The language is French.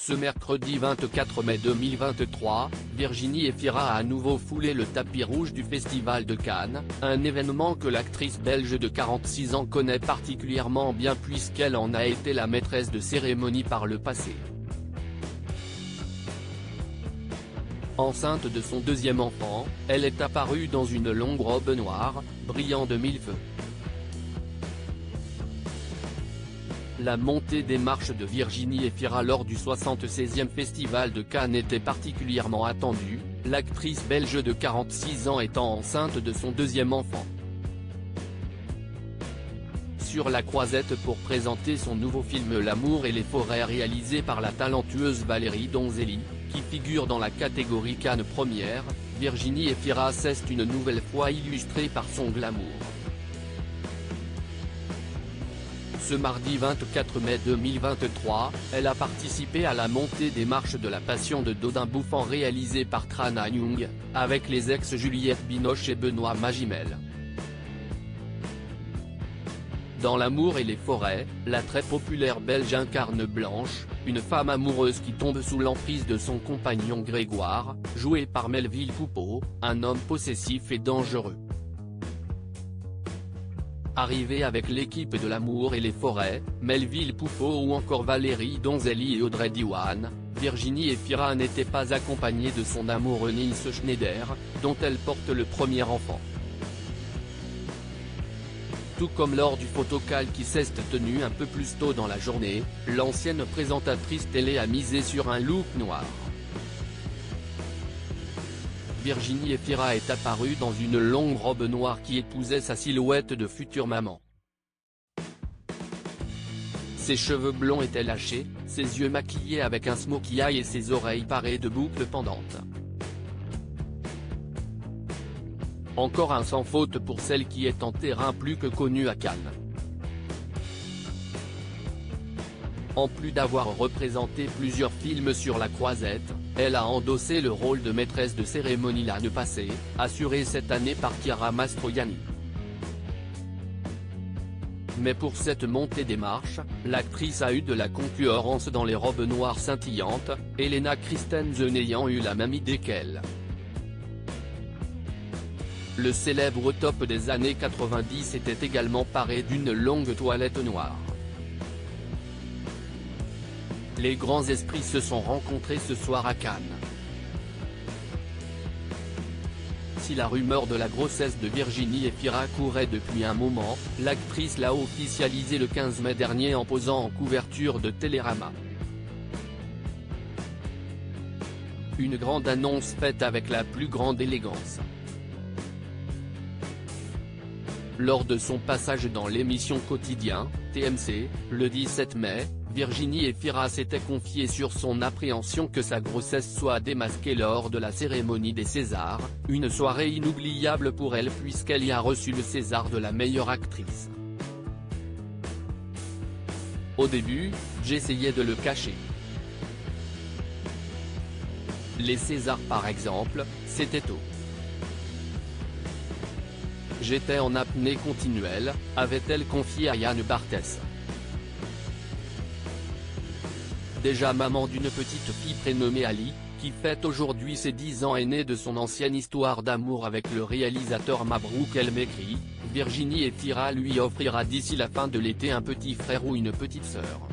Ce mercredi 24 mai 2023, Virginie Efira a à nouveau foulé le tapis rouge du Festival de Cannes, un événement que l'actrice belge de 46 ans connaît particulièrement bien puisqu'elle en a été la maîtresse de cérémonie par le passé. Enceinte de son deuxième enfant, elle est apparue dans une longue robe noire, brillant de mille feux. La montée des marches de Virginie Efira lors du 76e Festival de Cannes était particulièrement attendue, l'actrice belge de 46 ans étant enceinte de son deuxième enfant. Sur la croisette pour présenter son nouveau film L'amour et les forêts réalisé par la talentueuse Valérie Donzelli, qui figure dans la catégorie Cannes Première, Virginie Efira s'est une nouvelle fois illustrée par son glamour. Ce mardi 24 mai 2023, elle a participé à la montée des marches de la Passion de Dodin Bouffant réalisée par Tran Ha Young, avec les ex Juliette Binoche et Benoît Magimel. Dans L'amour et les forêts, la très populaire Belge incarne Blanche, une femme amoureuse qui tombe sous l'emprise de son compagnon Grégoire, joué par Melville Poupeau, un homme possessif et dangereux. Arrivée avec l'équipe de L'amour et les forêts, Melville Poupeau ou encore Valérie Donzelli et Audrey Diwan, Virginie Efira n'était pas accompagnée de son amoureux Nils Schneider, dont elle porte le premier enfant. Tout comme lors du photocall qui s'est tenu un peu plus tôt dans la journée, l'ancienne présentatrice télé a misé sur un look noir. Virginie Efira est apparue dans une longue robe noire qui épousait sa silhouette de future maman. Ses cheveux blonds étaient lâchés, ses yeux maquillés avec un smokey eye et ses oreilles parées de boucles pendantes. Encore un sans faute pour celle qui est en terrain plus que connue à Cannes. En plus d'avoir représenté plusieurs films sur la croisette, elle a endossé le rôle de maîtresse de cérémonie l'année passée, assuré cette année par Chiara Mastroianni. Mais pour cette montée des marches, l'actrice a eu de la concurrence dans les robes noires scintillantes, Elena Christensen ayant eu la même idée qu'elle. Le célèbre top des années 90 était également paré d'une longue toilette noire. Les grands esprits se sont rencontrés ce soir à Cannes. Si la rumeur de la grossesse de Virginie Efira courait depuis un moment, l'actrice l'a officialisé le 15 mai dernier en posant en couverture de Télérama. Une grande annonce faite avec la plus grande élégance. Lors de son passage dans l'émission Quotidien, TMC, le 17 mai, Virginie Efira s'était confiée sur son appréhension que sa grossesse soit démasquée lors de la cérémonie des Césars, une soirée inoubliable pour elle puisqu'elle y a reçu le César de la meilleure actrice. Au début, j'essayais de le cacher. Les Césars par exemple, c'était tôt. J'étais en apnée continuelle, avait-elle confié à Yann Barthès. Déjà maman d'une petite fille prénommée Ali, qui fête aujourd'hui ses 10 ans et née de son ancienne histoire d'amour avec le réalisateur Mabrouk El Mekri, Virginie Efira lui offrira d'ici la fin de l'été un petit frère ou une petite sœur.